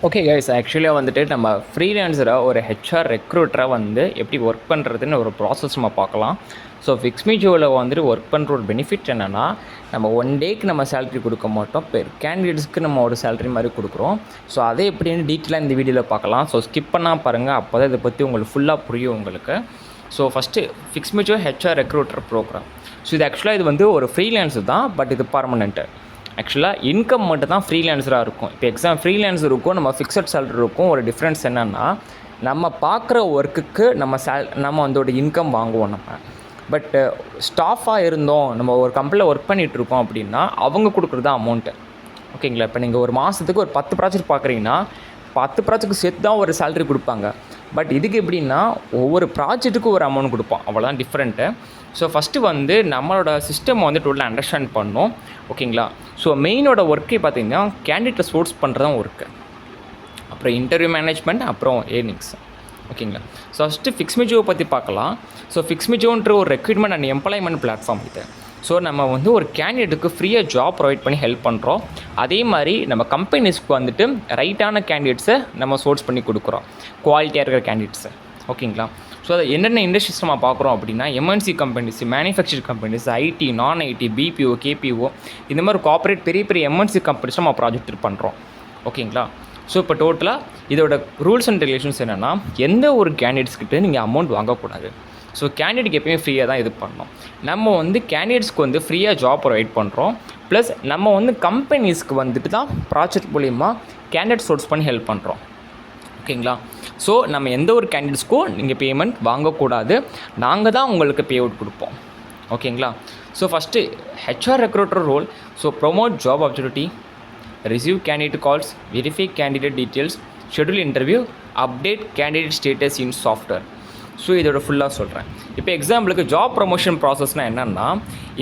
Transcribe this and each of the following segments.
Okay guys, ஆக்சுவலியாக வந்துட்டு நம்ம ஃப்ரீலான்ஸராக ஒரு ஹெச்ஆர் ரெக்ரூட்டராக வந்து எப்படி ஒர்க் பண்ணுறதுன்னு ஒரு ப்ராசஸ் நம்ம பார்க்கலாம். ஸோ ஃபிக்ஸ்மிஜோவில் வந்துட்டு ஒர்க் பண்ணுற ஒரு பெனிஃபிட் என்னென்னா, நம்ம ஒன் டேக்கு நம்ம சேலரி கொடுக்க மாட்டோம், பெர் கேண்டிடேட்ஸ்க்கு நம்ம ஒரு சேலரி மாதிரி கொடுக்குறோம். ஸோ அதை எப்படின்னு டீட்டெயிலாக இந்த வீடியோவில் பார்க்கலாம். ஸோ ஸ்கிப் பண்ணால் பாருங்கள், அப்போ தான் இதை பற்றி உங்களுக்கு ஃபுல்லாக புரியும் உங்களுக்கு. ஸோ ஃபஸ்ட்டு ஃபிக்ஸ்மிஜோ ஹெச்ஆர் ரெக்ரூட்டர் ப்ரோக்ராம். ஸோ இது ஆக்சுவலாக இது வந்து ஒரு ஃப்ரீலான்ஸு தான், பட் இது பர்மனெண்ட்டு. ஆக்சுவலாக இன்கம் மட்டும் தான் ஃப்ரீலான்ஸராக இருக்கும். இப்போ ஃப்ரீலான்ஸர் இருக்கும், நம்ம ஃபிக்ஸட் சேலரி இருக்கும். ஒரு டிஃப்ரென்ஸ் என்னென்னா, நம்ம பார்க்குற ஒர்க்குக்கு நம்ம அதோட இன்கம் வாங்குவோம் நம்ம. பட்டு ஸ்டாஃபாக இருந்தோம், நம்ம ஒரு கம்பெனியில் ஒர்க் பண்ணிகிட்ருக்கோம் அப்படின்னா அவங்க கொடுக்குறது தான் அமௌண்ட்டு. ஓகேங்களா? இப்போ நீங்கள் ஒரு மாதத்துக்கு ஒரு 10 ப்ராஜெக்ட் பார்க்குறீங்கன்னா 10 ப்ராஜெக்ட்டுக்கு சேர்த்து தான் ஒரு சேலரி கொடுப்பாங்க. பட் இதுக்கு எப்படின்னா, ஒவ்வொரு ப்ராஜெக்ட்டுக்கும் ஒரு அமௌண்ட் கொடுப்போம், அவ்வளோதான் டிஃப்ரெண்ட்டு. ஸோ ஃபஸ்ட்டு வந்து நம்மளோட சிஸ்டம் வந்து டோட்டலாக அண்டர்ஸ்டாண்ட் பண்ணணும். ஓகேங்களா? ஸோ மெயினோட ஒர்க்கே பார்த்திங்கன்னா கேண்டிடேட்டை சோர்ஸ் பண்ணுறது தான் ஒர்க்கு, அப்புறம் இன்டர்வியூ மேனேஜ்மெண்ட், அப்புறம் ஏர்னிங்ஸ். ஓகேங்களா? ஸோ ஃபஸ்ட்டு ஃபிக்ஸ்மிஜோவை பற்றி பார்க்கலாம். ஸோ ஃபிக்ஸ்மிஜோன்ற ஒரு ரெக்ரூட்மெண்ட் அண்ட் எம்ப்ளாய்மெண்ட் பிளாட்ஃபார்ம் இது. ஸோ நம்ம வந்து ஒரு கேண்டிடேட்டுக்கு ஃப்ரீயாக ஜாப் ப்ரொவைட் பண்ணி ஹெல்ப் பண்ணுறோம். அதே மாதிரி நம்ம கம்பெனிஸ்க்கு வந்துட்டு ரைட்டான கேண்டிடேட்ஸை நம்ம சோர்ஸ் பண்ணி கொடுக்குறோம், குவாலிட்டியாக இருக்கிற கேண்டிடேட்ஸை. ஓகேங்களா? ஸோ அதை என்னென்ன இண்டஸ்ட்ரீஸ் நம்ம பார்க்குறோம் அப்படின்னா, MNC companies, manufacturing companies, IT, நான் ஐடி, பிபிஓ, கேபிஓ, இந்த மாதிரி கார்ப்பரேட் பெரிய பெரிய எம்என்சி கம்பெனிஸ் நம்ம ப்ராஜெக்ட் பண்ணுறோம். ஓகேங்களா? ஸோ இப்போ டோட்டலாக இதோட ரூல்ஸ் அண்ட் ரெகுலேஷன்ஸ் என்னென்னா, எந்த ஒரு கேண்டிடேட்ஸ்கிட்ட நீங்கள் அமௌண்ட் வாங்கக்கூடாது. ஸோ கேண்டிடேட்க்கு எப்பயுமே ஃப்ரீயாக தான் இது பண்ணணும். நம்ம வந்து கேண்டிடேட்ஸ்க்கு வந்து ஃப்ரீயாக ஜாப் ப்ரொவைட் பண்ணுறோம். ப்ளஸ் நம்ம வந்து கம்பெனிஸ்க்கு வந்துட்டு தான் ப்ராஜெக்ட் மூலிமா கேண்டிடேட் சோர்ஸ் பண்ணி ஹெல்ப் பண்ணுறோம். ஓகேங்களா? ஸோ நம்ம எந்த ஒரு கேண்டிடேட்ஸ்க்கும் நீங்கள் பேமெண்ட் வாங்கக்கூடாது, நாங்கள் தான் உங்களுக்கு பே அவுட் கொடுப்போம். ஓகேங்களா? So first HR recruiter role. So promote job opportunity, receive candidate calls, verify candidate details, schedule interview, update candidate status in software. So இதோட ஃபுல்லாக சொல்கிறேன். இப்போ எக்ஸாம்பிளுக்கு ஜாப் ப்ரொமோஷன் ப்ராசஸ்னால் என்னென்னா,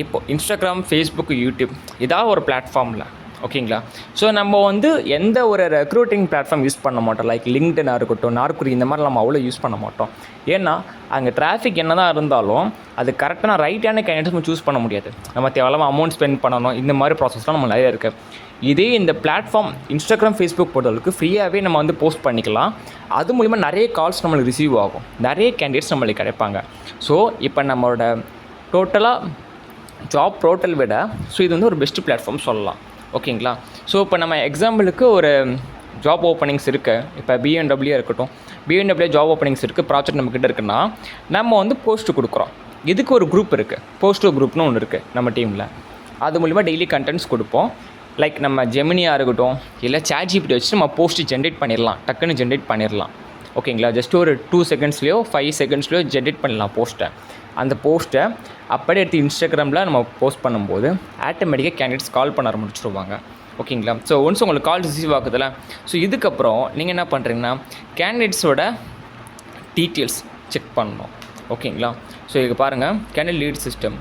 இப்போ இன்ஸ்டாகிராம், ஃபேஸ்புக், யூடியூப் ஏதாவது ஒரு பிளாட்ஃபார்மில். ஓகேங்களா? ஸோ நம்ம வந்து எந்த ஒரு ரெக்ரூட்டிங் பிளாட்ஃபார்ம் யூஸ் பண்ண மாட்டோம். லைக் லிங்க்டினாக இருக்கட்டும், நார்க்குரி, இந்த மாதிரி நம்ம அவ்வளோ யூஸ் பண்ண மாட்டோம். ஏன்னா அங்கே டிராஃபிக் என்ன தான் இருந்தாலும் அது கரெக்டான ரைட்டான கேண்டிடேட்ஸ் நம்ம சூஸ் பண்ண முடியாது. நம்ம தேவையில்லாமல் அமௌண்ட் ஸ்பெண்ட் பண்ணணும், இந்த மாதிரி ப்ராசஸ்லாம் நம்ம நிறைய இருக்குது. இதே இந்த பிளாட்ஃபார்ம் இன்ஸ்டாகிராம், ஃபேஸ்புக் பொறுத்தளவுக்கு ஃப்ரீயாகவே நம்ம வந்து போஸ்ட் பண்ணிக்கலாம். அது மூலிமா நிறைய கால்ஸ் நம்மளுக்கு ரிசீவ் ஆகும், நிறைய கேண்டிடேட்ஸ் நம்மளுக்கு கிடைப்பாங்க. ஸோ இப்போ நம்மளோட டோட்டலாக ஜாப் போர்ட்டல் விட ஸோ இது வந்து ஒரு பெஸ்ட்டு பிளாட்ஃபார்ம் சொல்லலாம். ஓகேங்களா? ஸோ இப்போ நம்ம எக்ஸாம்பிளுக்கு ஒரு ஜாப் ஓப்பனிங்ஸ் இருக்குது. இப்போ பிஎன்டபிள்யூ இருக்கட்டும், பிஎன்டபிள்யூ ஜாப் ஓப்பனிங்ஸ் இருக்குது, ப்ராஜெக்ட் நம்மக்கிட்ட இருக்குன்னா நம்ம வந்து போஸ்ட்டு கொடுக்குறோம். இதுக்கு ஒரு குரூப் இருக்குது, போஸ்டோ குரூப்னு ஒன்று இருக்குது நம்ம டீமில். அது மூலிமா டெய்லி கண்டென்ட்ஸ் கொடுப்போம். லைக் நம்ம ஜெமினியாக இருக்கட்டும், இல்லை சாட்ஜிபிடி வச்சு நம்ம போஸ்ட்டு ஜென்ரேட் பண்ணிடலாம், டக்குன்னு ஜென்ரேட் பண்ணிடலாம். ஓகேங்களா? ஜஸ்ட் ஒரு 2 செகண்ட்ஸ்லையோ 5 செகண்ட்ஸ்லையோ ஜென்ரேட் பண்ணலாம் போஸ்ட்டை. அந்த போஸ்ட்டை அப்படியே எடுத்து இன்ஸ்டாகிராமில் நம்ம போஸ்ட் பண்ணும்போது ஆட்டோமேட்டிக்காக கேண்டிடேட்ஸ் கால் பண்ண ஆரம்பிச்சிருவாங்க. ஓகேங்களா? ஸோ ஒன்ஸ் உங்களுக்கு கால் ரிசீவ் ஆகுதுல்ல, ஸோ இதுக்கப்புறம் நீங்கள் என்ன பண்ணுறீங்கன்னா கேண்டிடேட்ஸோட டீட்டெயில்ஸ் செக் பண்ணணும். ஓகேங்களா? ஸோ இதுக்கு பாருங்கள், கேண்டிடேட் லீட் சிஸ்டம்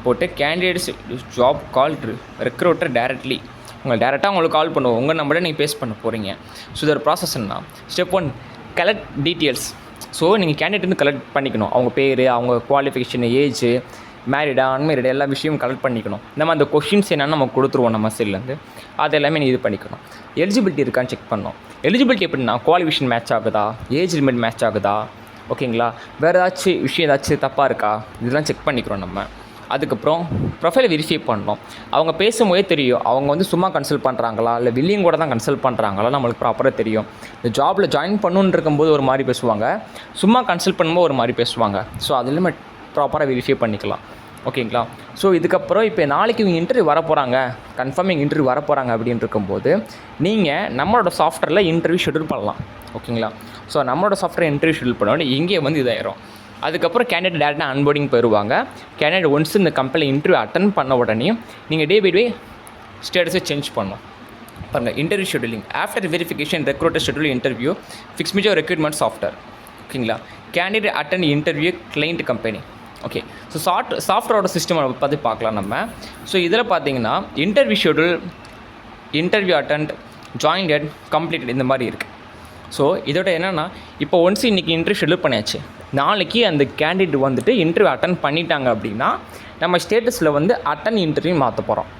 போட்டு கேண்டிடேட்ஸ் ஜாப் கால் ரெக்ரூட்டர் டேரெக்ட்லி உங்களுக்கு கால் பண்ணுவோம். உங்கள் நம்பரை நீங்கள் பேஸ் பண்ண போகிறீங்க. ஸோ இதோட ப்ராசஸ் என்ன? Step 1, collect details. ஸோ நீங்கள் கேண்டிடேட் வந்து கலெக்ட் பண்ணிக்கணும். அவங்க பேர், அவங்க குவாலிஃபிகேஷன், ஏஜ், மேரிடா, அன்மேரிடா, எல்லா விஷயமும் கலெக்ட் பண்ணிக்கணும். நம்ம அந்த கொஷின்ஸ் என்னென்னு நம்ம கொடுத்துருவோம் நம்ம சைட்லேருந்து, அது எல்லாமே நீ இது பண்ணிக்கணும். எலிஜிபிலிட்டி இருக்கான்னு செக் பண்ணணும். எலிஜிபிலிட்டி எப்படின்னா, குவாலிஃபிகேஷன் மேட்ச் ஆகுதா, ஏஜ் லிமிட் மேட்ச் ஆகுதா, ஓகேங்களா, வேறு விஷயம் ஏதாச்சும் தப்பாக இருக்கா, இதெல்லாம் செக் பண்ணிக்கிறோம் நம்ம. அதுக்கப்புறம் ப்ரொஃபைலை வெரிஃபை பண்ணணும். அவங்க பேசும்போதே தெரியும் அவங்க வந்து சும்மா கன்சல்ட் பண்ணுறாங்களா, இல்லை வில்லிங் கூட தான் கன்சல்ட் பண்ணுறாங்களா, நம்மளுக்கு ப்ராப்பராக தெரியும். இந்த ஜாபில் ஜாயின் பண்ணணுன்னு இருக்கும்போது ஒரு மாதிரி பேசுவாங்க, சும்மா கன்சல்ட் பண்ணும்போது ஒரு மாதிரி பேசுவாங்க. ஸோ அது எல்லாமே ப்ராப்பராக வெரிஃபை பண்ணிக்கலாம். ஓகேங்களா? ஸோ இதுக்கப்புறம் இப்போ நாளைக்கு இவங்க இன்டர்வியூ வர போகிறாங்க, கன்ஃபார்மிங் இன்டர்வியூ வர போகிறாங்க அப்படின்னு இருக்கும்போது நீங்கள் நம்மளோட சாஃப்ட்வேரில் இன்டர்வியூ ஷெட்யூல் பண்ணலாம். ஓகேங்களா? ஸோ நம்மளோட சாஃப்ட்வேர் இன்டர்வியூ ஷெட்யூல் பண்ணோடனே இங்கே வந்து இதாயிரும். அதுக்கப்புறம் கேண்டிடேட் டேரெக்டாக அன்போர்டிங் போயிடுவாங்க. கேண்டிடேட் ஒன்ஸ் இந்த கம்பெனி இன்டர்வியூ அட்டன் பண்ண உடனே நீங்கள் டே பை டே ஸ்டேட்டஸை சேஞ்ச் பண்ணணும். பாருங்கள், interview scheduling after verification recruiter schedule interview ஃபிக்ஸ்மிஜோ ரெக்ரூட்மெண்ட் சாஃப்ட்வேர். ஓகேங்களா? Candidate attend interview client company. Okay, so சாஃப்ட்வேரோட சிஸ்டம் பற்றி பார்க்கலாம் நம்ம. ஸோ இதில் பார்த்தீங்கன்னா interview schedule, interview attend, joined, completed, இந்த மாதிரி இருக்குது. ஸோ இதோட என்னென்னா, இப்போ ஒன்ஸ் இன்றைக்கி இன்டர்வியூ ஷெட்யூல் பண்ணியாச்சு, நாளைக்கு அந்த கேண்டிடேட் வந்துட்டு இன்டர்வியூ அட்டன் பண்ணிட்டாங்க அப்படின்னா நம்ம ஸ்டேட்டஸில் வந்து அட்டன் இன்டர்வியூ மாற்ற போகிறோம்.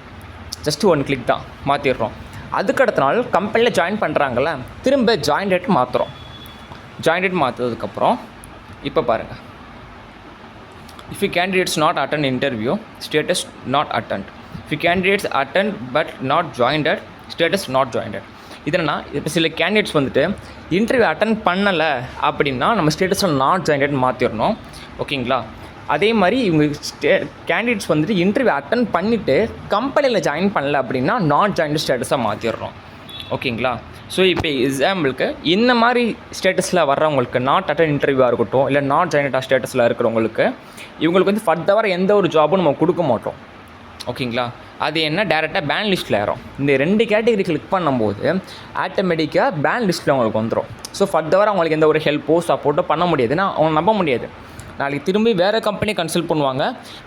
ஜஸ்ட் 1 கிளிக் தான் மாற்றிடுறோம். அதுக்கு அடுத்த நாள் கம்பெனியில் ஜாயின் பண்ணுறாங்கல்ல, திரும்ப ஜாயின் டேட் மாற்றுறோம். ஜாயின் டேட் மாற்றுறதுக்கப்புறம் இப்போ பாருங்கள், if you candidates not attend interview, status not attend. If you candidates attend but not joined, status not joined. இதனா இப்போ சில கேண்டிடேட்ஸ் வந்துட்டு இன்டர்வியூ அட்டன் பண்ணலை அப்படின்னா நம்ம ஸ்டேட்டஸில் நாட் ஜாயின்ட் மாற்றிடணும். ஓகேங்களா? அதே மாதிரி இவங்க கேண்டிடேட்ஸ் வந்துட்டு இன்டர்வியூ அட்டன் பண்ணிவிட்டு கம்பெனியில் ஜாயின் பண்ணல அப்படின்னா நாட் ஜாயின்ட் ஸ்டேட்டஸாக மாற்றிடுறோம். ஓகேங்களா? ஸோ இப்போ எக்ஸாம்பிளுக்கு இந்த மாதிரி ஸ்டேட்டஸில் வர்றவங்களுக்கு நாட் அட்டன் இன்டர்வியூவாக இருக்கட்டும், இல்லை நாட் ஜாயின்ட் ஸ்டேட்டஸில் இருக்கிறவங்களுக்கு இவங்களுக்கு வந்து ஃபர்தராக எந்த ஒரு ஜாபும் நம்ம கொடுக்க மாட்டோம். ஓகேங்களா? அது என்ன, டேரெக்டாக பேன் லிஸ்ட்டில் ஏறும். இந்த 2 கேட்டகரி கிளிக் பண்ணும்போது ஆட்டோமேட்டிக்காக பேன் லிஸ்ட்டில் அவங்களுக்கு வந்துடும். ஸோ ஃபர்தராக அவங்களுக்கு எந்த ஒரு ஹெல்ப்போ சப்போர்ட்டோ பண்ண முடியாதுன்னா அவங்க நம்ப முடியாது. நாளைக்கு திரும்பி வேறு கம்பெனி கன்சல்ட் பண்ணுவாங்க,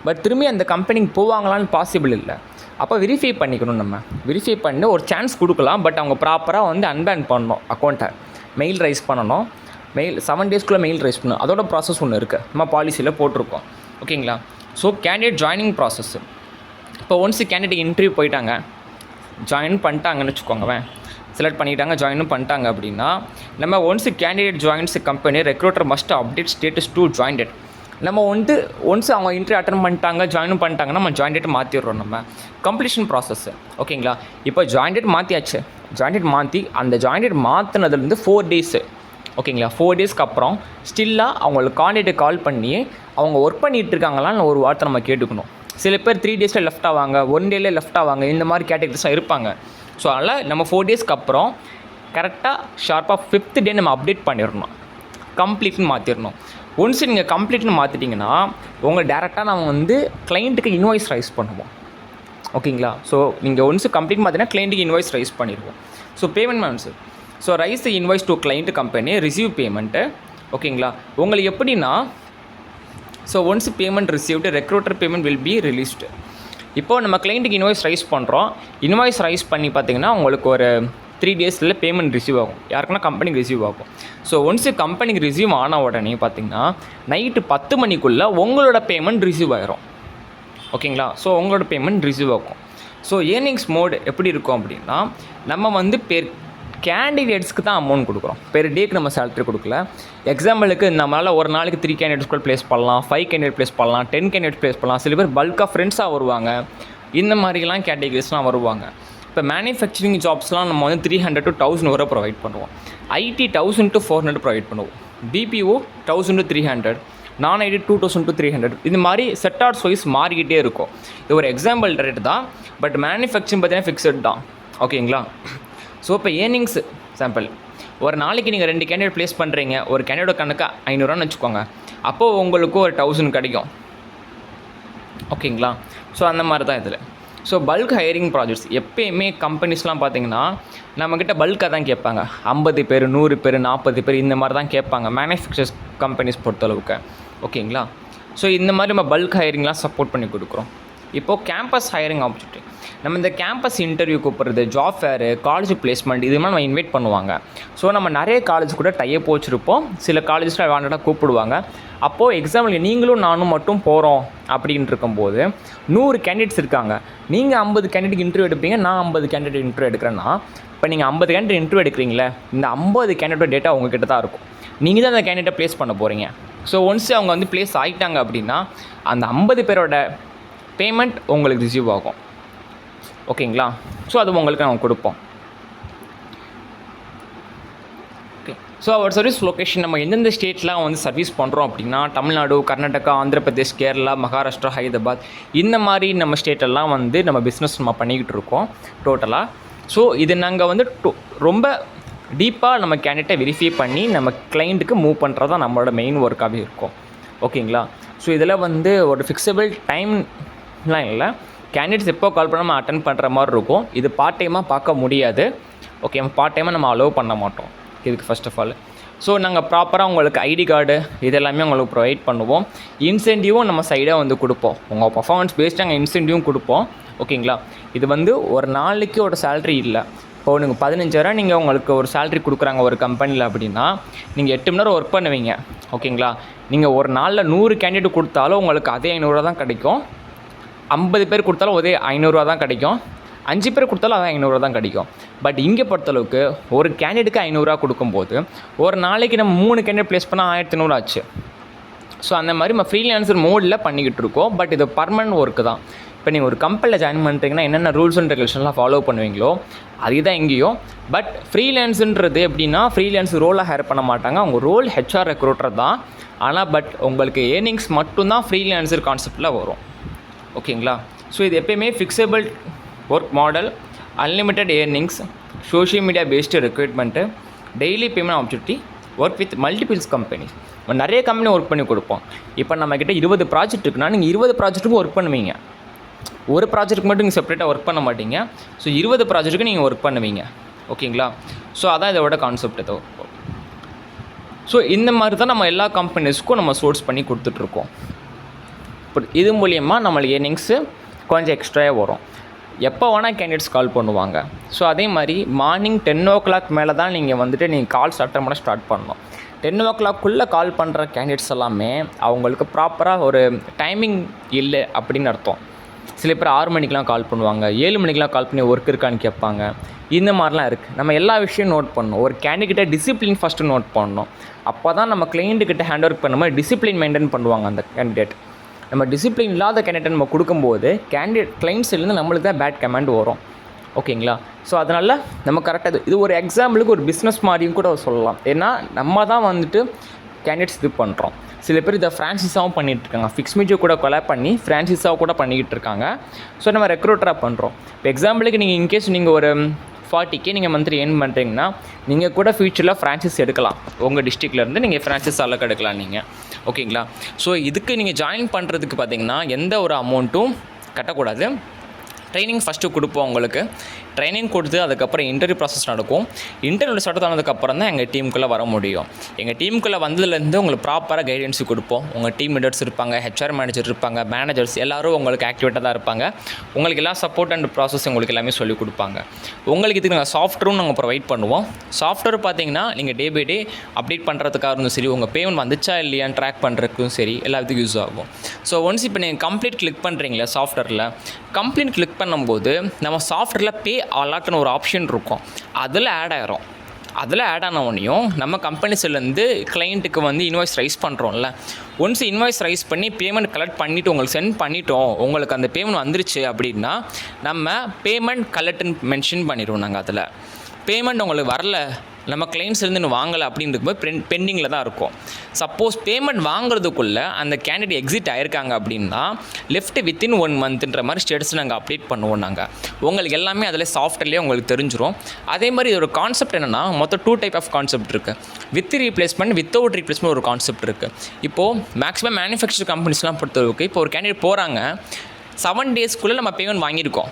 பட் திரும்பி அந்த கம்பெனிக்கு போவாங்களான்னு பாசிபிள் இல்லை. அப்போ வெரிஃபை பண்ணிக்கணும். நம்ம வெரிஃபை பண்ணி ஒரு சான்ஸ் கொடுக்கலாம், பட் அவங்க ப்ராப்பராக வந்து அன்பேன் பண்ணணும். அக்கௌண்ட்டை மெயில் ரைஸ் பண்ணணும். 7 டேஸ்க்குள்ளே மெயில் ரைஸ் பண்ணணும். அதோட ப்ராசஸ் ஒன்று இருக்குது, நம்ம பாலிசியில் போட்டிருக்கோம். ஓகேங்களா? So candidate joining process. இப்போ ஒன்ஸ் கேண்டிடேட் இன்டர்வியூ போயிட்டாங்க, ஜாயின் பண்ணிட்டாங்கன்னு வச்சுக்கோங்க, செலக்ட் பண்ணிட்டாங்க, ஜாயினும் பண்ணிட்டாங்க அப்படின்னா நம்ம once candidate joins company recruiter must update status to joined. நம்ம ஒன்ஸ் அவங்க இன்டர்வியூ அட்டன் பண்ணிட்டாங்க, ஜாயினும் பண்ணிட்டாங்கன்னா நம்ம ஜாயின் டேட் மாற்றிடுறோம். நம்ம கம்ப்ளீஷன் ப்ராசஸ். ஓகேங்களா? இப்போ ஜாயின் டேட் மாற்றியாச்சு. ஜாயின் டேட் மாற்றி அந்த ஜாயின் டேட் மாற்றினதுலேருந்து 4 டேஸு. ஓகேங்களா? 4 டேஸ்க்கு அப்புறம் ஸ்டில்லாக அவங்களுக்கு காண்டிடேட்டை கால் பண்ணி அவங்க ஒர்க் பண்ணிகிட்டு இருக்காங்களான்னு ஒரு வார்த்தை நம்ம கேட்டுக்கணும். சில பேர் 3 டேஸில் லெஃப்ட் ஆவாங்க, 1 டேலே லெஃப்ட் ஆவாங்க, இந்த மாதிரி கேட்டகரிஸாக இருப்பாங்க. ஸோ அதனால் நம்ம 4 டேஸ்க்கு அப்புறம் கரெக்டாக ஷார்ப்பாக 5th டே நம்ம அப்டேட் பண்ணிடணும், கம்ப்ளீட்னு மாற்றிடணும். ஒன்ஸ் நீங்கள் கம்ப்ளீட்னு மாற்றிட்டிங்கன்னா உங்கள் டேரெக்டாக நம்ம வந்து கிளைண்ட்டுக்கு இன்வாய்ஸ் ரைஸ் பண்ணுவோம். ஓகேங்களா? ஸோ நீங்கள் ஒன்ஸ் கம்ப்ளீட் மாற்றினா கிளைண்ட்டுக்கு இன்வாய்ஸ் ரைஸ் பண்ணிடுவோம். So payment mams, so raise the invoice to client company receive payment. ஓகேங்களா? உங்களுக்கு எப்படின்னா, so once payment received recruiter payment will be released. இப்போது நம்ம கிளைண்ட்டுக்கு இன்வாய்ஸ் ரைஸ் பண்ணுறோம். இன்வாய்ஸ் ரைஸ் பண்ணி பார்த்திங்கன்னா உங்களுக்கு ஒரு 3 டேஸில் பேமெண்ட் ரிசீவ் ஆகும். யாருக்குன்னா கம்பெனிக்கு ரிசீவ் ஆகும். ஸோ ஒன்ஸ் கம்பெனிக்கு ரிசீவ் ஆன உடனே பார்த்திங்கன்னா நைட்டு 10 மணிக்குள்ளே உங்களோட பேமெண்ட் ரிசீவ் ஆகிரும். ஓகேங்களா? ஸோ உங்களோட பேமெண்ட் ரிசீவ் ஆகும். ஸோ ஏர்னிங்ஸ் மோட் எப்படி இருக்கும் அப்படின்னா, நம்ம வந்து கேண்டிடேட்ஸ்க்கு தான் அமௌண்ட் கொடுக்குறோம், பெர் டேக்கு நம்ம சேலரி கொடுக்கல. எக்ஸாம்பிளுக்கு நம்மளால் ஒரு நாளைக்கு 3 கேண்டிடேட்ஸ் கூட ப்ளேஸ் பண்ணலாம், 5 கேண்டிடேட் ப்ளேஸ் பண்ணலாம், 10 கேண்டிடேட் ப்ளேஸ் பண்ணலாம். சில பேர் பல்காக ஃப்ரெண்ட்ஸாக வருவாங்க, இந்த மாதிரிலாம் கேட்டகரிஸ்லாம் வருவாங்க. இப்போ மேனுஃபேக்சரிங் ஜாப்ஸ்லாம் நம்ம வந்து 300 to 1000 வரை ப்ரொவைட் பண்ணுவோம். ஐடி 1000 to 400 ப்ரொவைட் பண்ணுவோம். பிபிஓ 1000 to 300, நான் ஐடி 2000 to 300. இந்த மாதிரி செக்டார்ஸ் வைஸ் மாறிக்கிட்டே இருக்கும். இது ஒரு எக்ஸாம்பிள் ரேட் தான், பட் மேனுஃபேக்சரிங் பார்த்தீங்கன்னா ஃபிக்ஸட் தான். ஓகேங்களா? ஸோ இப்போ ஏர்னிங்ஸ் சாம்பிள், ஒரு நாளைக்கு நீங்கள் 2 கேண்டிடேட் ப்ளேஸ் பண்ணுறீங்க, ஒரு கேண்டிடேட் கணக்கு 500 வச்சுக்கோங்க, அப்போது உங்களுக்கு ஒரு 1000 கிடைக்கும். ஓகேங்களா? ஸோ அந்த மாதிரி தான் இதில். ஸோ பல்க் ஹையரிங் ப்ராஜெக்ட்ஸ் எப்போயுமே கம்பெனிஸ்லாம் பார்த்திங்கன்னா நம்மக்கிட்ட பல்காக தான் கேட்பாங்க. 50 பேர், 100 பேர், 40 பேர், இந்த மாதிரி தான் கேட்பாங்க மேனுஃபேக்சர்ஸ் கம்பெனிஸ் பொறுத்தளவுக்கு. ஓகேங்களா? ஸோ இந்த மாதிரி நம்ம பல்க் ஹையரிங்லாம் சப்போர்ட் பண்ணி கொடுக்குறோம். இப்போது கேம்பஸ் ஹையரிங் ஆப்பர்ச்சுனிட்டி, நம்ம இந்த கேம்பஸ் இன்டர்வியூ கூப்பிட்றது, ஜாப் ஃபேரு, காலேஜ் பிளேஸ்மெண்ட், இது மாதிரி நம்ம இன்வைட் பண்ணுவாங்க. ஸோ நம்ம நிறைய காலேஜ் கூட டைப் வச்சுருப்போம். சில காலேஜஸில் வாண்டடாக கூப்பிடுவாங்க. அப்போது எக்ஸாம்பிள் நீங்களும் நானும் மட்டும் போகிறோம் அப்படின்னு இருக்கும்போது 100 கேண்டிடேட்ஸ் இருக்காங்க, நீங்கள் 50 கேண்டிடேட் இன்டர்வியூ எடுப்பீங்க, நான் 50 கேண்டிடேட் இன்டர்வியூ எடுக்கிறேன்னா, இப்போ நீங்கள் 50 கேண்டிடேட் இன்டர்வியூ எடுக்கிறீங்களே, இந்த 50 கேண்டிடேட் டேட்டா உங்ககிட்ட தான் இருக்கும். நீங்கள் தான் அந்த கேண்டிடேட்டை ப்ளேஸ் பண்ண போகிறீங்க. ஸோ ஒன்ஸ் அவங்க வந்து ப்ளேஸ் ஆகிட்டாங்க அப்படின்னா அந்த 50 பேரோட பேமெண்ட் உங்களுக்கு ரிசீவ் ஆகும். ஓகேங்களா? ஸோ அது உங்களுக்கு நாங்கள் கொடுப்போம். ஓகே. ஸோ அவர் சர்வீஸ் லொக்கேஷன் நம்ம எந்தெந்த ஸ்டேட்லாம் வந்து சர்வீஸ் பண்ணுறோம் அப்படின்னா, தமிழ்நாடு, கர்நாடகா, ஆந்திர பிரதேஷ், கேரளா, மகாராஷ்டிரா, ஹைதராபாத், இந்த மாதிரி நம்ம ஸ்டேட்டெல்லாம் வந்து நம்ம பிஸ்னஸ் நம்ம பண்ணிக்கிட்டு இருக்கோம் டோட்டலாக. ஸோ இது நாங்கள் வந்து ரொம்ப டீப்பாக நம்ம கேண்டிடேட்டை வெரிஃபை பண்ணி நம்ம கிளைண்ட்டுக்கு மூவ் பண்ணுறது தான் நம்மளோட மெயின் ஒர்க்காகவே இருக்கும். ஓகேங்களா? ஸோ இதில் வந்து ஒரு ஃபிக்ஸபிள் டைம்லாம் இல்லை, கேண்டிடேட்ஸ் எப்போ கால் பண்ணாமல் அட்டன் பண்ணுற மாதிரி இருக்கும். இது பார்ட் டைமாக பார்க்க முடியாது. ஓகே, பார்ட் டைமாக நம்ம அலோவ் பண்ண மாட்டோம் இதுக்கு ஃபர்ஸ்ட் ஆஃப் ஆல். ஸோ நாங்கள் ப்ராப்பராக உங்களுக்கு ஐடி கார்டு இது எல்லாமே உங்களுக்கு ப்ரொவைட் பண்ணுவோம். இன்சென்டிவும் நம்ம சைடாக வந்து கொடுப்போம். உங்கள் பர்ஃபார்மன்ஸ் பேஸ்ட் நாங்கள் இன்சென்டிவும் கொடுப்போம். ஓகேங்களா? இது வந்து ஒரு நாளைக்கு ஒரு சேலரி இல்லை. இப்போது நீங்கள் 15,000 நீங்கள் உங்களுக்கு ஒரு சேலரி கொடுக்குறாங்க ஒரு கம்பெனியில் அப்படின்னா, நீங்கள் 8 மணி நேரம் ஒர்க் பண்ணுவீங்க. ஓகேங்களா? நீங்கள் ஒரு நாளில் 100 கேண்டிடேட் கொடுத்தாலும் உங்களுக்கு அதே 500 தான் கிடைக்கும். 50 பேர் கொடுத்தாலும் அதே 500 தான் கிடைக்கும். 5 பேர் கொடுத்தாலும் அது 500 தான் கிடைக்கும். பட் இங்கே பொறுத்தளவுக்கு ஒரு கேண்டிடேட்டுக்கு 500 கொடுக்கும்போது ஒரு நாளைக்கு நம்ம 3 கேண்டிடேட் ப்ளேஸ் பண்ணால் 1500 ஆச்சு. ஸோ அந்த மாதிரி நம்ம ஃப்ரீலான்சர் மோடில் பண்ணிக்கிட்டு இருக்கோம். பட் இது பர்மனன்ட் ஒர்க்கு தான். இப்போ நீங்கள் ஒரு கம்பெனியில் ஜாயின் பண்ணுறீங்கன்னா என்னென்ன ரூல்ஸ் அண்ட் ரெகுலேஷன்லாம் ஃபாலோ பண்ணுவீங்களோ அதுதான் எங்கேயும். பட் ஃப்ரீலான்ஸுன்றது எப்படின்னா ஃப்ரீலான்ஸ் ரோலாக ஹேர் பண்ண மாட்டாங்க. அவங்க ரோல் ஹெச்ஆர் ரெக்ரூட்டர் தான். ஆனால் பட் உங்களுக்கு ஏர்னிங்ஸ் மட்டும்தான் ஃப்ரீலான்சர் கான்செப்டில் வரும். ஓகேங்களா? ஸோ இது எப்போயுமே fixable work model, unlimited earnings, social media based recruitment, daily payment opportunity, work with multiples companies. நிறைய கம்பெனி ஒர்க் பண்ணி கொடுப்போம். இப்போ நம்மக்கிட்ட 20 ப்ராஜெக்ட் இருக்குன்னா நீங்கள் 20 ப்ராஜெக்ட்டுக்கும் ஒர்க் பண்ணுவீங்க. ஒரு ப்ராஜெக்ட் மட்டும் நீங்கள் செப்பரேட்டாக ஒர்க் பண்ண மாட்டீங்க. ஸோ 20 ப்ராஜெக்ட்டுக்கு நீங்கள் ஒர்க் பண்ணுவீங்க. ஓகேங்களா? ஸோ அதான் இதோட கான்செப்ட் ஏதோ. ஸோ இந்த மாதிரி தான் நம்ம எல்லா கம்பெனிஸ்க்கும் நம்ம சோர்ஸ் பண்ணி கொடுத்துட்ருக்கோம். இப்போ இது மூலியமாக நம்மளுக்கு ஏர்னிங்ஸு கொஞ்சம் எக்ஸ்ட்ராவே வரும். எப்போ வேணால் கேண்டிடேட்ஸ் கால் பண்ணுவாங்க. ஸோ அதே மாதிரி மார்னிங் 10 o'clock மேலே தான் நீங்கள் கால்ஸ் அட்டன் பண்ண ஸ்டார்ட் பண்ணணும். 10 o'clockக்குள்ளே கால் பண்ணுற கேண்டிடேட்ஸ் எல்லாமே அவங்களுக்கு ப்ராப்பராக ஒரு டைமிங் இல்லை அப்படின்னு அர்த்தம். சில பேர் 6 மணிக்கெலாம் கால் பண்ணுவாங்க, 7 மணிக்கெலாம் கால் பண்ணி ஒர்க் இருக்கான்னு கேட்பாங்க. இந்த மாதிரிலாம் இருக்குது. நம்ம எல்லா விஷயம் நோட் பண்ணணும். ஒரு கேண்டிடேட்டை டிசிப்ளின் ஃபஸ்ட்டு நோட் பண்ணணும். அப்போ தான் நம்ம கிளைண்ட்டுக்கிட்ட ஹேண்ட் ஒர்க் பண்ண மாதிரி டிசிப்ளின் மெயின்டைன் பண்ணுவாங்க அந்த கேண்டிடேட். நம்ம டிசிப்ளின் இல்லாத கேண்டிடேட் நம்ம கொடுக்கும்போது கிளைண்ட்ஸ்லேருந்து நம்மளுக்கு தான் பேட் கமெண்ட் வரும். ஓகேங்களா? ஸோ அதனால் நம்ம கரெக்டாக இது ஒரு எக்ஸாம்பிளுக்கு ஒரு பிஸ்னஸ் மாதிரியும் கூட சொல்லலாம். ஏன்னா நம்ம தான் கேண்டிடேட்ஸ் இது பண்ணுறோம். சில பேர் இதை ஃப்ரான்சிஸாகவும் பண்ணிகிட்ருக்காங்க. ஃபிக்ஸ்மிஜோ கூட கொலாப் பண்ணி ஃப்ரான்சிஸாக கூட பண்ணிக்கிட்டு இருக்காங்க. ஸோ நம்ம ரெக்ரூட்டராக பண்ணுறோம். இப்போ எக்ஸாம்பிளுக்கு நீங்கள் இன்கேஸ் நீங்கள் ஒரு 40K நீங்கள் மந்த்லி ஏர்ன் பண்ணுறீங்கன்னா நீங்கள் கூட ஃபியூச்சரில் ஃப்ரான்சைஸ் எடுக்கலாம். உங்கள் டிஸ்ட்ரிக்ட்லேருந்து நீங்கள் ஃப்ரான்சைஸ் அளவுக்கு எடுக்கலாம் நீங்கள். ஓகேங்களா? ஸோ இதுக்கு நீங்கள் ஜாயின் பண்ணுறதுக்கு பார்த்தீங்கன்னா எந்த ஒரு அமௌண்ட்டும் கட்டக்கூடாது. ட்ரைனிங் ஃபஸ்ட்டு கொடுப்போம். உங்களுக்கு ட்ரைனிங் கொடுத்து அதுக்கப்புறம் இன்டர்வியூ ப்ராசஸ் நடக்கும். இன்டர்வியூ ஸ்டார்ட் ஆனதுக்கப்புறம் தான் எங்கள் டீமுக்குள்ளே வர முடியும். எங்கள் டீமுக்குள்ளே வந்ததுலேருந்து உங்களுக்கு ப்ராப்பராக கைடன்ஸு கொடுப்போம். உங்கள் டீம் லீடர்ஸ் இருப்பாங்க, ஹெச்ஆர் மேனேஜர் இருப்பாங்க, மேனேஜர்ஸ் எல்லோரும் உங்களுக்கு ஆக்டிவேட்டாக தான் இருப்பாங்க. உங்களுக்கு எல்லா சப்போர்ட் அண்ட் ப்ராசஸ் உங்களுக்கு எல்லாமே சொல்லிக் கொடுப்பாங்க. உங்களுக்கு இதுக்கு நாங்கள் சாஃப்ட்வேரும் நாங்கள் ப்ரொவைட் பண்ணுவோம். சாஃப்ட்வேர் பார்த்தீங்கன்னா நீங்கள் டே பை டே அப்டேட் பண்ணுறதுக்காக இருந்தும் சரி, உங்கள் பேமெண்ட் வந்துச்சா இல்லையான்னு ட்ராக் பண்ணுறதுக்கும் சரி எல்லாத்துக்கும் யூஸ் ஆகும். ஸோ ஒன்ஸ் இப்போ நீங்கள் கம்ப்ளீட் கிளிக் பண்ணுறீங்களா சாஃப்ட்வேரில், கம்ப்ளீட் கிளிக் பண்ணும்போது நம்ம சாஃப்ட்வேரில் பே அலாட்னு ஒரு ஆப்ஷன் இருக்கும். அதில் ஆட் ஆகிரும். அதில் ஆட் ஆனவனையும் நம்ம கம்பெனிஸ்லேருந்து கிளைண்ட்டுக்கு இன்வாய்ஸ் ரைஸ் பண்ணுறோம்ல. ஒன்ஸ் இன்வாய்ஸ் ரைஸ் பண்ணி பேமெண்ட் கலெக்ட் பண்ணிவிட்டு உங்களுக்கு சென்ட் பண்ணிட்டோம், உங்களுக்கு அந்த பேமெண்ட் வந்துருச்சு அப்படின்னா நம்ம பேமெண்ட் கலெக்ட்னு மென்ஷன் பண்ணிடுவோம். நாங்கள் அதில் பேமெண்ட் உங்களுக்கு வரல, நம்ம கிளைண்ட்ஸ்லேருந்து இன்னும் வாங்கலை அப்படின்னு இருக்கும்போது பெண்டிங்கில் தான் இருக்கும். சப்போஸ் பேமெண்ட் வாங்குறதுக்குள்ளே அந்த கேண்டிடேட் எக்ஸிட் ஆகிருக்காங்க அப்படின்னா லெஃப்ட் வித்தின் 1 monthன்ற மாதிரி ஸ்டேட்டஸ் நாங்கள் அப்டேட் பண்ணுவோம். நாங்கள் உங்களுக்கு எல்லாமே அதில் சாஃப்ட்வேர்லேயே உங்களுக்கு தெரிஞ்சிடும். அதே மாதிரி ஒரு கான்செப்ட் என்னென்னா மொத்தம் 2 டைப் ஆஃப் கான்செப்ட் இருக்குது. வித் ரீப்ளேஸ்மெண்ட், வித்தவுட் ரீப்ளேஸ்மெண்ட் ஒரு கான்செப்ட் இருக்குது. இப்போது மேக்ஸிமம் மேனுஃபேக்சர் கம்பெனிஸ்லாம் பொறுத்தவரைக்கும் இப்போ ஒரு கேண்டிடேட் போகிறாங்க, 7 daysக்குள்ளே நம்ம பேமெண்ட் வாங்கியிருக்கோம்,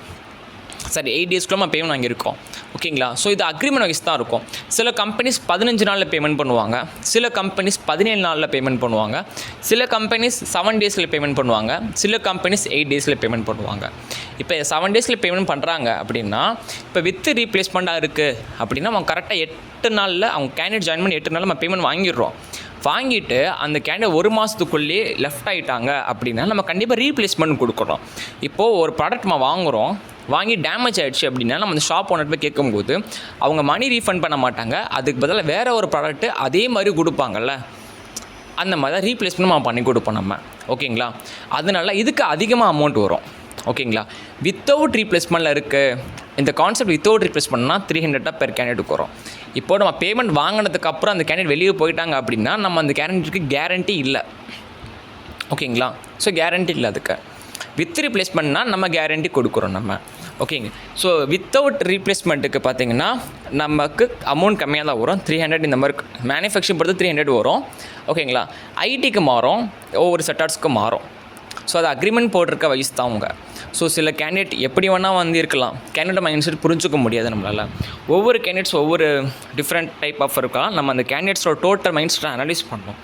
சரி 8 daysக்குள்ளே நம்ம பேமெண்ட் வாங்கியிருக்கோம். ஓகேங்களா? ஸோ இது அக்ரிமெண்ட் வைஸ் தான் இருக்கும். சில கம்பெனிஸ் 15 நாளில் பேமெண்ட் பண்ணுவாங்க, சில கம்பெனிஸ் 17 நாளில் பேமெண்ட் பண்ணுவாங்க, சில கம்பெனிஸ் 7 daysல பேமெண்ட் பண்ணுவாங்க, சில கம்பெனிஸ் 8 daysல பேமெண்ட் பண்ணுவாங்க. இப்போ 7 daysல பேமெண்ட் பண்ணுறாங்க அப்படின்னா இப்போ வித் ரீப்ளேஸ்மெண்ட்டாக இருக்குது அப்படின்னா அவங்க கரெக்டாக 8 நாளில் அவங்க கேண்டிடேட் ஜாயின் பண்ணி 8 நாளில் நம்ம பேமெண்ட் வாங்கிடுறோம். வாங்கிட்டு அந்த கேண்டிடேட் 1 மாதத்துக்குள்ளேயே லெஃப்ட் ஆகிட்டாங்க அப்படின்னா நம்ம கண்டிப்பாக ரீப்ளேஸ்மெண்ட் கொடுக்குறோம். இப்போது ஒரு ப்ராடக்ட் நம்ம வாங்கி டேமேஜ் ஆகிடுச்சு அப்படின்னா நம்ம அந்த ஷாப் ஓனர் போய் கேட்கும்போது அவங்க மணி ரீஃபண்ட் பண்ண மாட்டாங்க. அதுக்கு பதிலாக வேறு ஒரு ப்ராடக்ட்டு அதே மாதிரி கொடுப்பாங்கல்ல, அந்த மாதிரி தான் ரீப்ளேஸ்மெண்ட் நம்ம பண்ணி கொடுப்போம் நம்ம. ஓகேங்களா? அதனால இதுக்கு அதிகமாக அமௌண்ட் வரும். ஓகேங்களா? வித்தவுட் ரீப்ளேஸ்மெண்ட்டில் இருக்குது இந்த கான்செப்ட். வித்தவுட் ரீப்ளேஸ்மெண்ட்னா 300 பெர் கேண்டிடேட்டுக்கு வரும். இப்போது நம்ம பேமெண்ட் வாங்கினதுக்கப்புறம் அந்த கேண்டிடேட் வெளியே போயிட்டாங்க அப்படின்னா நம்ம அந்த கேண்டிடேட்டுக்கு கேரண்டி இல்லை. ஓகேங்களா? ஸோ கேரண்டி இல்லை. அதுக்கு வித் ரீப்ளேஸ்மெண்ட்னா நம்ம கேரண்டி கொடுக்குறோம் நம்ம. ஓகேங்க. ஸோ வித்தவுட் ரீப்ளேஸ்மெண்ட்டுக்கு பார்த்தீங்கன்னா நமக்கு அமௌண்ட் கம்மியாக தான் வரும். 300 இந்த மாதிரி மேனுஃபேக்சரிங் பொறுத்து 300 வரும். ஓகேங்களா? ஐடிக்கு மாறும், ஒவ்வொரு செக்டார்ஸ்க்கு மாறும். ஸோ அது அக்ரிமெண்ட் போட்டிருக்க வயசு தான் அவங்க. ஸோ சில கேண்டிடேட் எப்படி வேணால் இருக்கலாம். கேண்டிடேட் மைண்ட் செட் புரிஞ்சுக்க முடியாது நம்மளால். ஒவ்வொரு கேண்டிடேட்ஸ் ஒவ்வொரு டிஃப்ரெண்ட் டைப் ஆஃப் இருக்கலாம். நம்ம அந்த கேண்டிடேட்ஸோட டோட்டல் மைண்ட் செட்டை அனலைஸ் பண்ணணும்.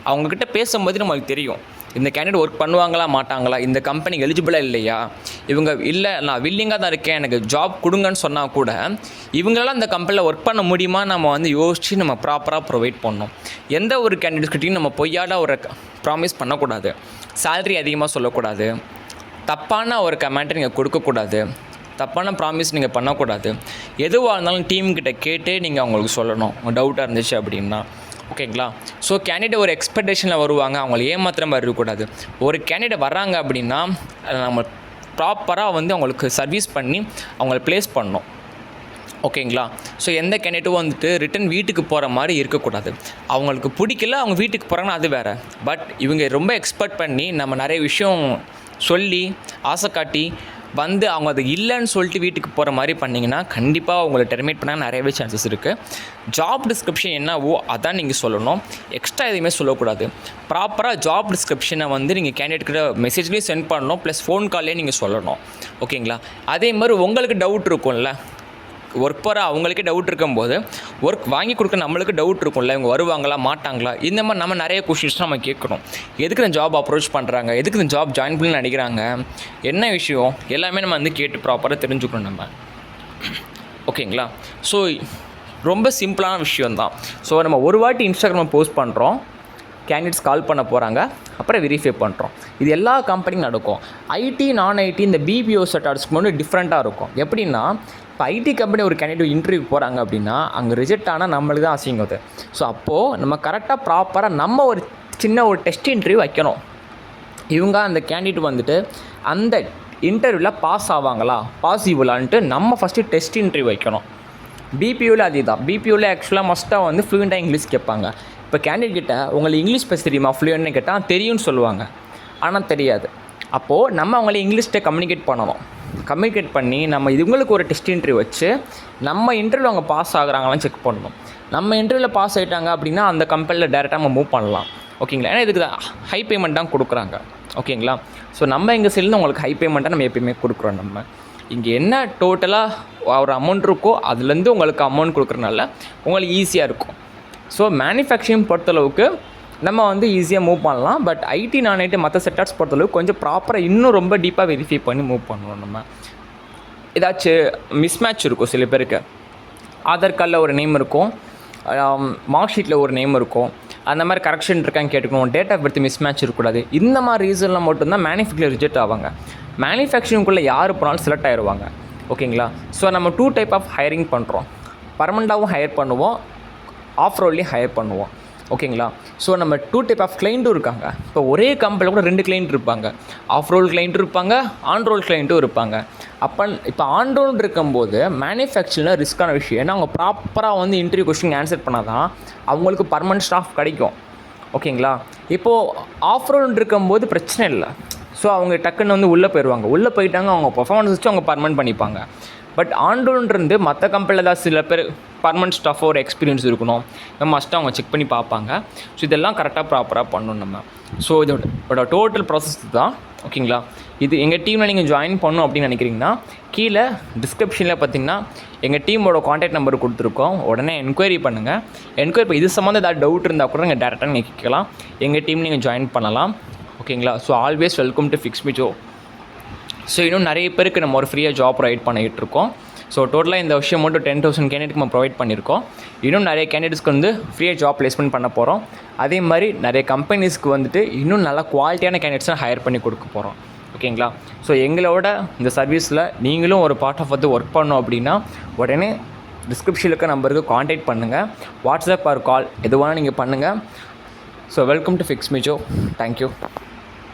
அவங்கக்கிட்ட பேசும்போது நம்மளுக்கு தெரியும் இந்த கேண்டிடேட் ஒர்க் பண்ணுவாங்களா மாட்டாங்களா, இந்த கம்பெனி எலிஜிபிளாக இல்லையா, இவங்க இல்லை நான் வில்லிங்காக தான் இருக்கேன் எனக்கு ஜாப் கொடுங்கன்னு சொன்னால் கூட இவங்களால அந்த கம்பெனியில் ஒர்க் பண்ண முடியுமா நம்ம யோசித்து நம்ம ப்ராப்பராக ப்ரொவைட் பண்ணணும். எந்த ஒரு கேண்டிடேட்ஸ்கிட்டையும் நம்ம பொய்யாட ஒரு ப்ராமிஸ் பண்ணக்கூடாது, சேலரி அதிகமாக சொல்லக்கூடாது, தப்பான ஒரு கமெண்ட்டை நீங்கள் கொடுக்கக்கூடாது, தப்பான ப்ராமிஸ் நீங்கள் பண்ணக்கூடாது. எதுவாக இருந்தாலும் டீம்கிட்ட கேட்டு நீங்கள் அவங்களுக்கு சொல்லணும், உங்கள் டவுட்டாக இருந்துச்சு அப்படின்னா. ஓகேங்களா? ஸோ கேண்டிடேட் ஒரு எக்ஸ்பெக்டேஷனில் வருவாங்க, அவங்கள ஏமாத்துற மாதிரி இருக்கக்கூடாது. ஒரு கேண்டிடேட் வர்றாங்க அப்படின்னா நம்ம ப்ராப்பராக வந்து அவங்களுக்கு சர்வீஸ் பண்ணி அவங்கள ப்ளேஸ் பண்ணணும். ஓகேங்களா? ஸோ எந்த கேண்டிடேட்டும் வந்துட்டு ரிட்டன் வீட்டுக்கு போகிற மாதிரி இருக்கக்கூடாது. அவங்களுக்கு பிடிக்கல, அவங்க வீட்டுக்கு போகிறாங்கன்னா அது வேறு. பட் இவங்க ரொம்ப எக்ஸ்பெக்ட் பண்ணி நம்ம நிறைய விஷயம் சொல்லி ஆசை காட்டி வந்து அவங்க அது இல்லைன்னு சொல்லிட்டு வீட்டுக்கு போகிற மாதிரி பண்ணிங்கன்னா கண்டிப்பாக அவங்களை டெர்மினேட் பண்ண நிறையவே சான்சஸ் இருக்குது. ஜாப் டிஸ்கிரிப்ஷன் என்னவோ அதான் நீங்கள் சொல்லணும், எக்ஸ்ட்ரா எதுவுமே சொல்லக்கூடாது. ப்ராப்பராக ஜாப் டிஸ்கிரிப்ஷனை வந்து நீங்கள் கேண்டிடேட்கிட்ட மெசேஜ்லேயும் சென்ட் பண்ணணும், ப்ளஸ் ஃபோன் கால்லேயே நீங்கள் சொல்லணும். ஓகேங்களா? அதே மாதிரி உங்களுக்கு டவுட் இருக்கும்ல, ஒர்க் போகிற அவங்களுக்கே டவுட் இருக்கும்போது ஒர்க் வாங்கி கொடுக்க நம்மளுக்கு டவுட் இருக்கும்ல, இவங்க வருவாங்களா மாட்டாங்களா, இந்த மாதிரி நம்ம நிறைய கொஷின்ஸ் நம்ம கேட்கணும். எதுக்கு இந்த ஜாப் அப்ரோச் பண்ணுறாங்க, எதுக்கு இந்த ஜாப் ஜாயின் பண்ணி நினைக்கிறாங்க, என்ன விஷயம், எல்லாமே நம்ம வந்து கேட்டு ப்ராப்பராக தெரிஞ்சுக்கணும் நம்ம. ஓகேங்களா? ஸோ ரொம்ப சிம்பிளான விஷயந்தான். ஸோ நம்ம ஒரு வாட்டி இன்ஸ்டாகிராமில் போஸ்ட் பண்ணுறோம், கேண்டிடேட்ஸ் கால் பண்ண போகிறாங்க, அப்புறம் வெரிஃபை பண்ணுறோம். இது எல்லா கம்பெனியும் நடக்கும். ஐடி நான் ஐடி இந்த பிபிஓ செக்டார்ஸ்க்கு முன்னாடி டிஃப்ரெண்ட்டாக இருக்கும். எப்படின்னா, இப்போ ஐடி கம்பெனி ஒரு கேண்டிடேட் இன்டர்வியூ போகிறாங்க அப்படின்னா அங்கே ரிஜெக்ட் ஆனால் நம்மளுக்கு தான் அசிங்கம் அது. ஸோ அப்போது நம்ம கரெக்டாக ப்ராப்பராக நம்ம ஒரு சின்ன ஒரு டெஸ்ட் இன்டர்வியூ வைக்கணும். இவங்க அந்த கேண்டிடேட் வந்துட்டு அந்த இன்டர்வியூவில் பாஸ் ஆவாங்களா பாசிபிளான்ட்டு நம்ம ஃபஸ்ட்டு டெஸ்ட் இன்டர்வியூ வைக்கணும். பிபிஓவில் அதே தான். பிபிஓவில் ஆக்சுவலாக மஸ்ட்டாக வந்து ஃப்ளூயண்ட்டாக இங்கிலீஷ் கேட்பாங்க. இப்போ கேண்டிடேட் கிட்ட உங்களுக்கு இங்கிலீஷ் பேச தெரியுமா ஃப்ளூயண்ட்னு கேட்டால் தெரியும்னு சொல்லுவாங்க, ஆனால் தெரியாது. அப்போது நம்ம அவங்கள இங்கிலீஷ்கிட்ட கம்யூனிகேட் பண்ணணும். கம்யூனிகேட் பண்ணி நம்ம இவங்களுக்கு ஒரு டெஸ்ட் இன்டர்வியூ வச்சு நம்ம இன்டர்வியூவில் அவங்க பாஸ் ஆகுறாங்களான்னு செக் பண்ணணும். நம்ம இன்டர்வியூவில் பாஸ் ஆகிட்டாங்க அப்படின்னா அந்த கம்பெனியில் டேரெக்டாக நம்ம மூவ் பண்ணலாம். ஓகேங்களா? ஏன்னா இதுக்கு ஹை பேமெண்ட் தான் கொடுக்குறாங்க. ஓகேங்களா? ஸோ நம்ம எங்கள் சைட்லேருந்து உங்களுக்கு ஹை பேமெண்ட்டாக நம்ம எப்பயுமே கொடுக்குறோம். நம்ம இங்கே என்ன டோட்டலாக ஒரு அமௌண்ட் இருக்கோ அதுலேருந்து உங்களுக்கு அமௌண்ட் கொடுக்குறனால உங்களுக்கு ஈஸியாக இருக்கும். ஸோ மேனுஃபேக்சரிங் பொறுத்தளவுக்கு நம்ம வந்து ஈஸியாக மூவ் பண்ணலாம். பட் ஐடி நான் ஐடி மற்ற செக்டார்ஸ் பொறுத்தளவுக்கு கொஞ்சம் ப்ராப்பராக இன்னும் ரொம்ப டீப்பாக வெரிஃபை பண்ணி மூவ் பண்ணணும். நம்ம ஏதாச்சும் மிஸ்மேட்ச் இருக்கும், சில பேருக்கு ஆதார் கார்டில் ஒரு நேம் இருக்கும், மார்க் ஷீட்டில் ஒரு நேம் இருக்கும், அந்த மாதிரி கரெக்ஷன் இருக்கான்னு கேட்டுக்கணும், டேட் ஆஃப் பர்த் மிஸ்மேட்ச் இருக்கக்கூடாது. இந்த மாதிரி ரீசனில் மட்டும்தான் மேனுஃபேக்சரிங் ரிஜெக்ட் ஆவாங்க. மேனுஃபேக்சரிங்குள்ளே யார் போனாலும் செலக்ட் ஆகிடுவாங்க. ஓகேங்களா? ஸோ நம்ம 2 டைப் ஆஃப் ஹையரிங் பண்ணுறோம். பர்மனெண்ட்டாகவும் ஹையர் பண்ணுவோம், ஆஃப் ரோல்லையும் ஹையர் பண்ணுவோம். ஓகேங்களா? ஸோ நம்ம 2 டைப் ஆஃப் கிளைண்ட்டும் இருக்காங்க. இப்போ ஒரே கம்பெனியில் கூட 2 கிளைண்ட் இருப்பாங்க. ஆஃப் ரோல் கிளைண்ட்டும் இருப்பாங்க, ஆன் ரோல் கிளைண்ட்டும் இருப்பாங்க. அப்போ இப்போ ஆன் ரோல் இருக்கும்போது மேனுஃபேக்சரிங்கில் ரிஸ்க்கான விஷயம். ஏன்னா அவங்க ப்ராப்பராக வந்து இன்டர்வியூ கொஸ்டின் ஆன்சர் பண்ணால் தான் அவங்களுக்கு பர்மனெண்ட் ஸ்டாஃப் கிடைக்கும். ஓகேங்களா? இப்போது ஆஃப் ரோல் இருக்கும்போது பிரச்சனை இல்லை. ஸோ அவங்க டக்குன்னு வந்து உள்ளே போயிடுவாங்க. உள்ளே போயிட்டாங்க, அவங்க பர்ஃபார்மன்ஸ் வச்சு அவங்க பர்மனெண்ட் பண்ணிப்பாங்க. பட் ஆன் ரோல்ன்றது மற்ற கம்பெனியில் தான் சில பேர் பர்மனெண்ட் ஸ்டாஃபாக ஒரு எக்ஸ்பீரியன்ஸ் இருக்கணும், நம்ம மஸ்ட்டாக அவங்க செக் பண்ணி பார்ப்பாங்க. ஸோ இதெல்லாம் கரெக்டாக ப்ராப்பராக பண்ணணும் நம்ம. ஸோ இதோட டோட்டல் ப்ராசஸ் தான். ஓகேங்களா? இது எங்கள் டீமில் நீங்கள் ஜாயின் பண்ணணும் அப்படின்னு நினைக்கிறீங்கன்னா கீழே டிஸ்கிரிப்ஷனில் பார்த்தீங்கன்னா எங்கள் டீமோட காண்டாக்ட் நம்பர் கொடுத்துருக்கோம். உடனே என்கொயரி பண்ணுங்கள். என்கொயரி இது சம்மந்தம் ஏதாவது டவுட் இருந்தால் கூட நீங்கள் டேரெக்டாக நீங்கள் கேட்கலாம். எங்கள் டீம் நீங்கள் ஜாயின் பண்ணலாம். ஓகேங்களா? So always welcome to fix me job. So இன்னும் நிறைய பேருக்கு நம்ம ஒரு ஃப்ரீயாக ஜாப் ப்ரொவைட் பண்ணிகிட்டு இருக்கோம். ஸோ டோட்டலாக இந்த வருஷம் மட்டும் 10,000 கேண்டிடேட்க்கு நம்ம ப்ரொவைட் பண்ணியிருக்கோம். இன்னும் நிறைய கேண்டிடேட்ஸ்க்கு வந்து ஃப்ரீயாக ஜாப் ப்ளேஸ்மெண்ட் பண்ண போகிறோம். அதே மாதிரி நிறைய கம்பெனிஸ்க்கு வந்துட்டு இன்னும் நல்லா குவாலிட்டியான கேண்டிடேட்ஸை ஹையர் பண்ணி கொடுக்க போகிறோம். ஓகேங்களா? ஸோ எங்களோட இந்த சர்வீஸில் நீங்களும் ஒரு பார்ட் ஆஃப் வந்து ஒர்க் பண்ணோம் அப்படின்னா உடனே டிஸ்கிரிப்ஷனில் இருக்க நம்பருக்கு காண்டாக்ட் பண்ணுங்கள். வாட்ஸ்அப் ஆர் கால் எதுவானா நீங்கள் பண்ணுங்கள். So welcome to fix me job. Thank you.